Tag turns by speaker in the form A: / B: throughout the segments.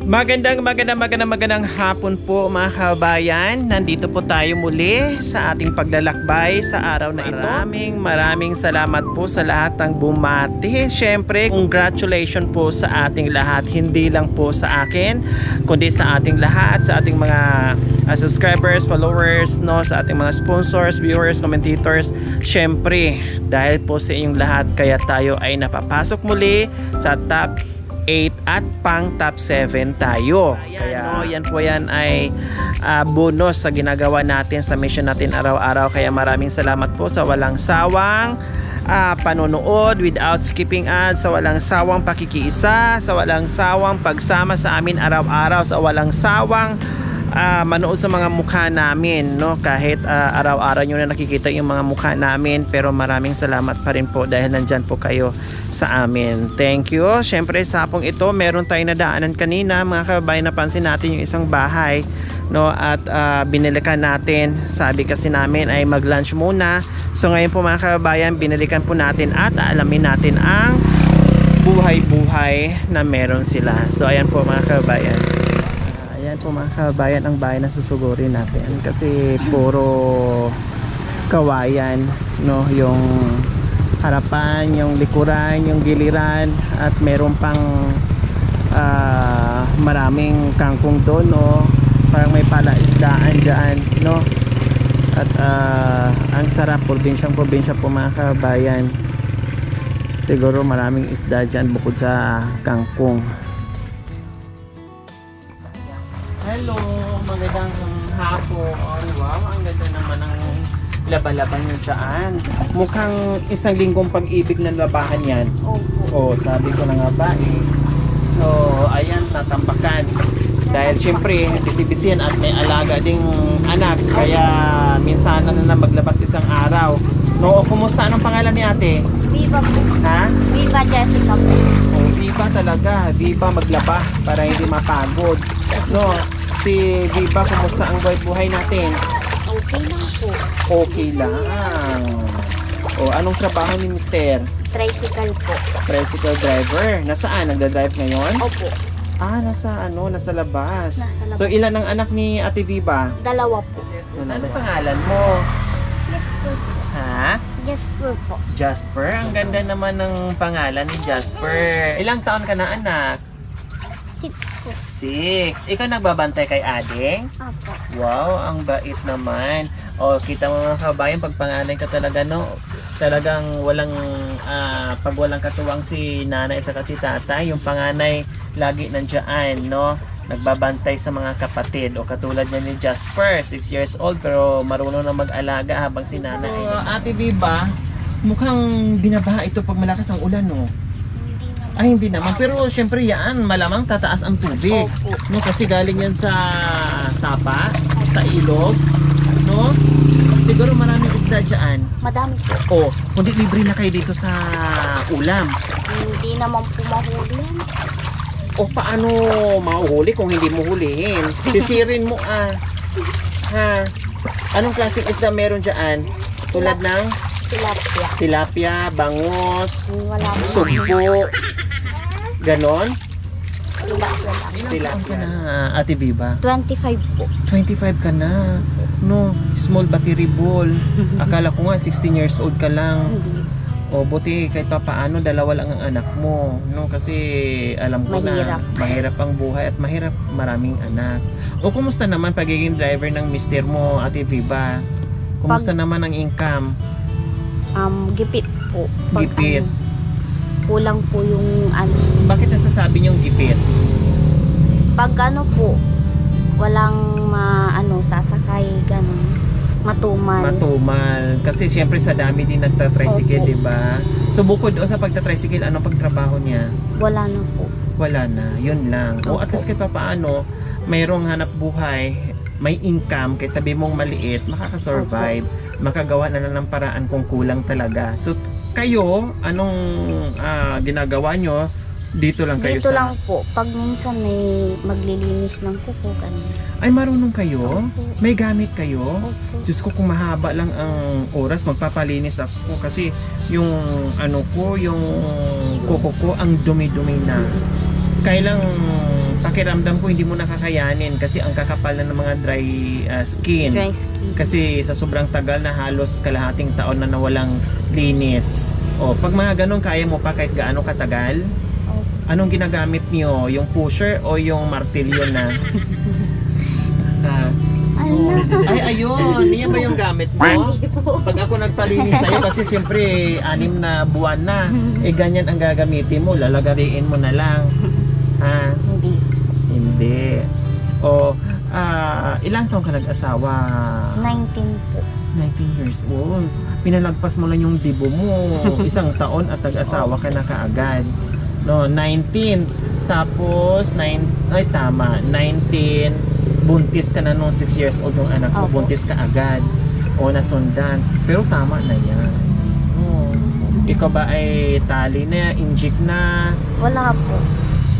A: Magandang hapon po mga kabayan. Nandito po tayo muli sa ating paglalakbay sa araw na ito. Maraming salamat po sa lahat ng bumati. Siyempre, congratulations po sa ating lahat. Hindi lang po sa akin, kundi sa ating lahat, sa ating mga subscribers, followers, no, sa ating mga sponsors, viewers, commentators. Siyempre, dahil po sa inyong lahat, kaya tayo ay napapasok muli sa top 8 at pang top 7 tayo. Kaya yan po yan ay bonus sa ginagawa natin sa mission natin araw-araw. Kaya maraming salamat po sa walang sawang panonood without skipping ads, sa walang sawang pakikiisa, sa walang sawang pagsama sa amin araw-araw, sa walang sawang manood sa mga mukha namin, no? Kahit araw-araw nyo na nakikita yung mga mukha namin, pero maraming salamat pa rin po dahil nandyan po kayo sa amin. Thank you. Syempre sa hapong ito meron tayong nadaanan kanina mga kababayan. Napansin natin yung isang bahay, no? At binilikan natin. Sabi kasi namin ay mag lunch muna. So ngayon po mga kababayan, binilikan po natin at alamin natin ang buhay-buhay na meron sila. So ayan po mga kababayan. Ayan po mga kabayan ang bahay na susugurin natin kasi puro kawayan, no? Yung harapan, yung likuran, yung giliran, at meron pang maraming kangkong doon, no? Parang may palaisdaan dyan, no? At ang sarap, probinsyang probinsya po mga kabayan. Siguro maraming isda dyan bukod sa kangkong. Hello, magandang hapon. Wow, ang ganda naman ng laba-laban nyo dyan. Mukhang isang linggong pag-ibig ng labahan yan. Oh, sabi ko na nga ba eh. So, ayan, tatambakan. Dahil syempre, bisi-bisi yan at may alaga ding anak. Kaya minsan na maglabas isang araw. So, kumusta? Anong pangalan ni ate?
B: Viva po.
A: Ha?
B: Viva Jessica po.
A: Oh, Viva talaga. Viva maglaba para hindi mapagod. No, si Viva, kumusta ang buhay natin?
B: Okay lang po.
A: Okay lang. O, anong trabaho ni Mister?
B: Tricycle po.
A: Tricycle driver. Nasaan? Nagda-drive ngayon?
B: Opo.
A: Nasa labas.
B: Nasa labas.
A: So, ilan ang anak ni Ate Viva?
B: 2 po.
A: Ano pangalan mo?
B: Jasper po.
A: Ha?
B: Jasper po.
A: Jasper? Ang ganda naman ng pangalan ni Jasper. Ilang taon ka na, anak?
B: 6 po.
A: 6. Ikaw nagbabantay kay Ading?
B: Opo.
A: Wow, ang bait naman. O, kita mo mga kabayan, pag panganay ka talaga, no? Talagang walang, pag walang katuwang si nanay at saka si tatay, yung panganay lagi nandiyan, no? Nagbabantay sa mga kapatid. O katulad niya ni Jasper, 6 years old, pero marunong na mag-alaga habang si nanay. So, Ate Viva, mukhang binabaha ito pag malakas ang ulan, no? Ay, hindi naman. Pero syempre yan, malamang tataas ang tubig.
B: Opo.
A: No? Kasi galing yan sa sapa, sa ilog. No? Siguro maraming isda dyan.
B: Madami po.
A: O, kundi libre na kayo dito sa ulam.
B: Hindi naman po mahuli yan.
A: O, paano mahuhuli kung hindi mo hulihin? Sisirin mo Ha? Anong klaseng isda meron dyan? Tulad ng
B: Tilapia.
A: tilapia, bangus,
B: Wala po.
A: sugpo, ganon?
B: Tilapia lang.
A: Tilapia na, Ate Viva.
B: 25 po.
A: 25 ka na. No, small battery ball. Akala ko nga 16 years old ka lang.
B: Hindi.
A: O buti kahit papaano 2 lang ang anak mo. No, kasi alam ko
B: Mahirap.
A: na mahirap ang buhay at mahirap maraming anak. O kumusta naman pagiging driver ng mister mo, Ate Viva? Kumusta naman ang income?
B: Gipit po. Pag
A: Gipit.
B: kulang po yung
A: Bakit nasasabi niyong gipit?
B: pag po, walang sasakay, ganun. Matumal.
A: Matumal. Kasi siyempre sa dami din nagtatricycle,
B: Opo.
A: di ba? So bukod o sa pagtatricycle, anong pagtrabaho niya?
B: Wala na po.
A: Wala na, yun lang. O at
B: Opo.
A: least kahit paano, mayroong hanap buhay, may income, kahit sabi mong maliit, makakasurvive, makagawa na lang ng paraan kung kulang talaga. So kayo, anong ginagawa nyo? Dito lang kayo
B: Dito
A: sa...
B: lang po. Pag minsan may maglilinis ng kuko, ganun.
A: Ay, marunong kayo?
B: Opo.
A: May gamit kayo?
B: Opo.
A: Diyos ko, kung mahaba lang ang oras, magpapalinis ako kasi yung ano ko, yung kuko ko, ang dumi-dumi na. kailang pakiramdam ko hindi mo nakakayanin kasi ang kakapal na ng mga dry skin.
B: Dry skin.
A: Kasi sa sobrang tagal na halos kalahating taon na nawalang linis. O, pag mga ganun, kaya mo pa kahit gaano katagal?
B: Oh,
A: Anong ginagamit niyo? Yung pusher o yung martilyo na?
B: ala.
A: Ay, ayun. Yan ba yung gamit mo?
B: Hindi po.
A: Pag ako nagpalinis sa'yo, kasi siyempre 6 na buwan na. Eh, ganyan ang gagamitin mo. Lalagariin mo na lang. Ha?
B: Hindi.
A: Hindi. O, ilang taong ka nag-asawa?
B: 19 po.
A: 19 years old. Pinalagpas mo lang yung dibo mo. Isang taon at nag-asawa ka na kaagad. No, 19. Tapos, ay tama, 19. Buntis ka na nung 6 years old yung anak mo.
B: Opo.
A: Buntis ka agad. O nasundan. Pero tama na yan. Oh. Ikaw ba ay tali na, inject na,
B: Wala po.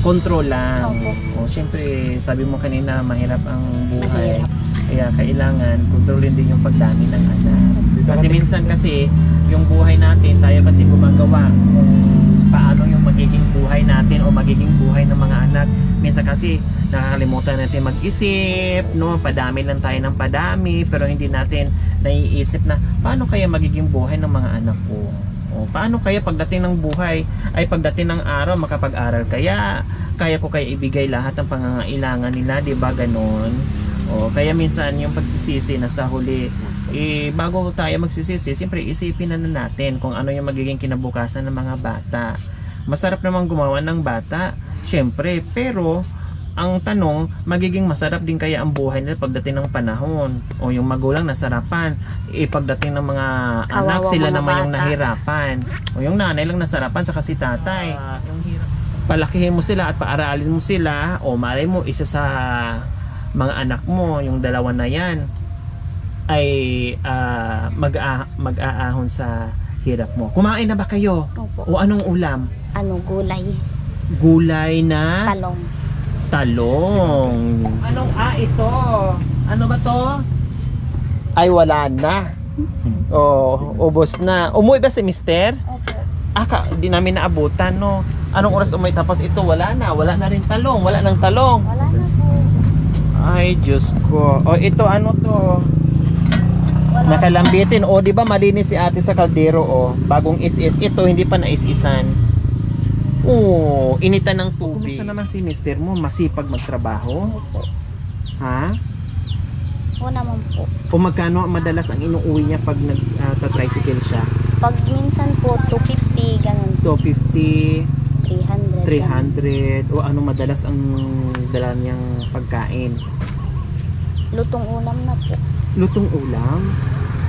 A: control lang?
B: Opo.
A: O, syempre, sabi mo kanina, mahirap ang buhay.
B: Mahirap.
A: Kaya kailangan kontrolin din yung pagdami ng anak. Kasi minsan kasi yung buhay natin, tayo kasi gumagawa kung paano yung magiging buhay natin o magiging buhay ng mga anak. Minsan kasi nakakalimutan natin mag-isip, no? Padami lang tayo ng padami, pero hindi natin naiisip na paano kaya magiging buhay ng mga anak ko. O, paano kaya pagdating ng buhay ay pagdating ng araw makapag-aral kaya ko kaya ibigay lahat ng pangangailangan nila, 'di ba ganon? O, kaya minsan yung pagsisisi na sa huli, bago tayo magsisisi, siyempre isipin na natin kung ano yung magiging kinabukasan ng mga bata. Masarap namang gumawa ng bata, siyempre, pero ang tanong, magiging masarap din kaya ang buhay nila pagdating ng panahon? O yung magulang nasarapan, pagdating ng mga anak,
B: Kawawa
A: sila
B: mga
A: naman yung
B: bata.
A: nahirapan. O yung nanay lang nasarapan sa si tatay. Palakihin mo sila at paaralin mo sila, o malay mo, isa sa mga anak mo, yung dalawa na yan, ay mag-aahon sa hirap mo. Kumain na ba kayo?
B: Opo.
A: O anong ulam?
B: Gulay.
A: Gulay na
B: Talong.
A: talong. Anong ito? Ano ba to? Ay, wala na. Oh, ubos na. Umuwi ba si mister?
B: Opo.
A: Di namin naabutan, no? Anong oras umuwi? Tapos ito, wala na. Wala na rin talong. Wala nang talong.
B: Wala na po.
A: Ay, Diyos ko. O, ito, ano to?
B: Wala.
A: Nakalambitin. O, di ba malinis si ate sa kaldero, o? Bagong is-is. Ito, hindi pa na-is-isan. Oo, initan ng tubig. Kumusta naman si mister mo? Masipag magtrabaho?
B: Opo.
A: Ha?
B: Oo naman po.
A: O magkano madalas ang inuuwi niya pag nag-tricycle siya?
B: Pag minsan po, 250, ganun.
A: 250,
B: 300.
A: 300, o ano madalas ang dala niyang pagkain?
B: Lutong ulam na po.
A: Lutong ulam?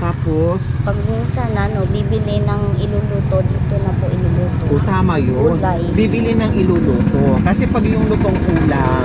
A: Tapos,
B: Pag minsan, bibili ng iluluto, dito na po iluluto.
A: o tama yun.
B: Gulay.
A: Bibili ng iluluto. Kasi pag yung lutong ulam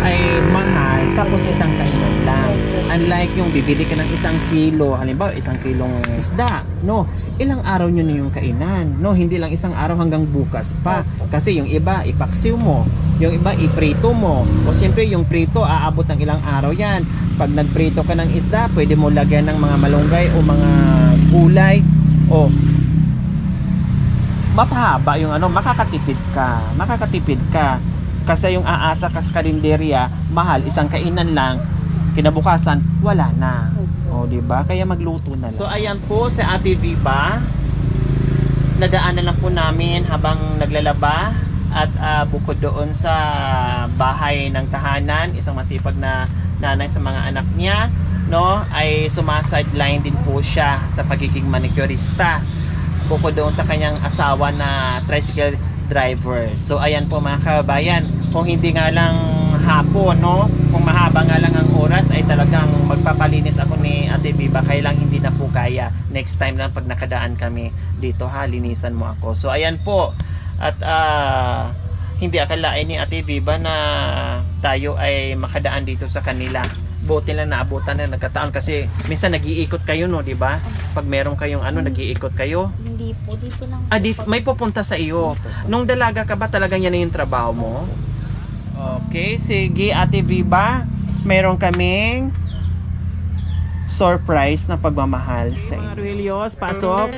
A: ay mahal, tapos isang kainan lang. Unlike yung bibili ka ng 1 kilo, halimbawa 1 kilong isda, no? Ilang araw nyo na yung kainan, no? Hindi lang 1 araw hanggang bukas pa. Kasi yung iba, ipaksiw mo. Yung iba, iprito mo. O siyempre, yung prito, aabot ng ilang araw yan. Pag nagprito ka ng isda, pwede mo lagyan ng mga malunggay o mga gulay. O, mapahaba yung makakatipid ka. Makakatipid ka. Kasi yung aasa ka sa karinderya, mahal, 1 kainan lang. Kinabukasan, wala na. O, diba? Kaya magluto na lang. So, ayan po sa Ate Viva. Nadaanan lang po namin habang naglalaba. At bukod doon sa bahay ng tahanan, isang masipag na nanay sa mga anak niya, no, ay sumasideline din po siya sa pagiging manicurista. Bukod doon sa kanyang asawa na tricycle driver. So ayan po mga kabayan, kung hindi nga lang hapon, no, kung mahaba nga lang ang oras ay talagang magpapalinis ako ni Ate Viva, kaya lang hindi na po kaya. Next time lang pag nakadaan kami dito, ha, linisan mo ako. So ayan po. At hindi akalain ni Ate Viva na tayo ay makadaan dito sa kanila. Buti lang naabutan na nagkataon kasi minsan nag-iikot kayo, no, di ba? Pag meron kayong nag-iikot kayo.
B: Hindi po, dito lang.
A: May pupunta sa iyo. Nung dalaga ka ba talaga yan na yung trabaho mo? Okay, sige Ate Viva. Meron kaming surprise na pagmamahal sa iyo. Mga Ruhelios, pasok.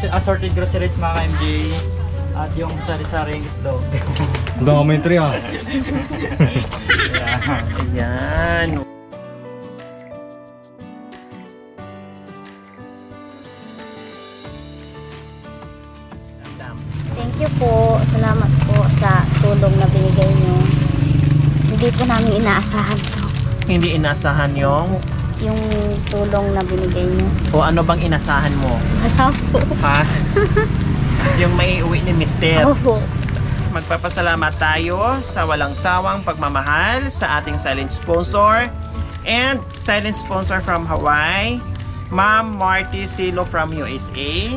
C: assorted groceries mga ka-MJ. At yung sari-saring itlog.
D: Ang dami yung tree, ha?
A: Ayan.
B: Thank you po. Salamat po sa tulong na binigay nyo. Hindi po namin inaasahan to.
A: Hindi inasahan yung
B: Yung tulong na binigay nyo.
A: o ano bang inasahan mo?
B: Wala po.
A: Ha? Yung may uwi ni Mister.
B: Opo.
A: Magpapasalamat tayo sa walang sawang pagmamahal sa ating silent sponsor and silent sponsor from Hawaii, Ma'am Marty Silo from USA,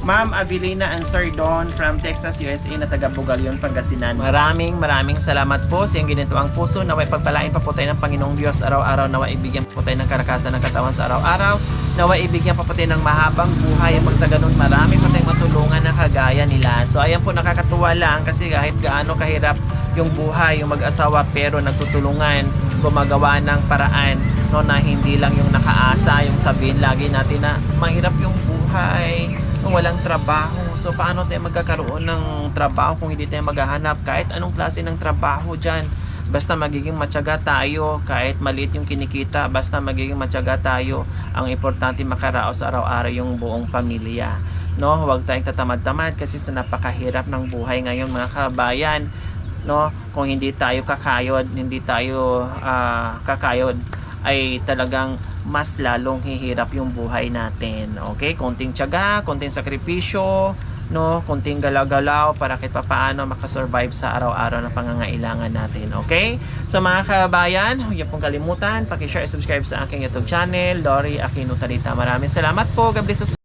A: Ma'am Avelina and Sir Don from Texas, USA na taga Bugalyon, Pangasinan. Maraming salamat po sa iyong ginituang puso. Naway pagpalain pa po tayo ng Panginoong Diyos araw-araw. Naway ibigyan po tayo ng karakasan ng katawan sa araw-araw. Naway ibigyan pa po tayo ng mahabang buhay. Pag sa ganun, marami po tayong matulungan na kagaya nila. So ayan po, nakakatuwa lang kasi kahit gaano kahirap yung buhay, yung mag-asawa, pero nagtutulungan, gumagawa ng paraan, no, na hindi lang yung nakaasa, yung sabihin lagi natin na mahirap yung buhay, walang trabaho. So paano tayo magkakaroon ng trabaho kung hindi tayo maghahanap kahit anong klase ng trabaho dyan? Basta magiging matyaga tayo, kahit maliit yung kinikita, basta magiging matyaga tayo. Ang importante makaraos araw-araw yung buong pamilya. No, huwag tayong tatamad-tamad kasi sa napakahirap ng buhay ngayon mga kabayan. No, kung hindi tayo kakayod, kakayod, ay talagang mas lalong hihirap yung buhay natin. Okay? Konting tiyaga, konting sakripisyo, no? Konting galaw-galaw para kahit papaano makasurvive sa araw-araw na pangangailangan natin. Okay? So mga kabayan, huwag niyo pong kalimutan, paki-share, subscribe sa aking YouTube channel, Lori Aquino Talita. Maraming salamat po. God bless us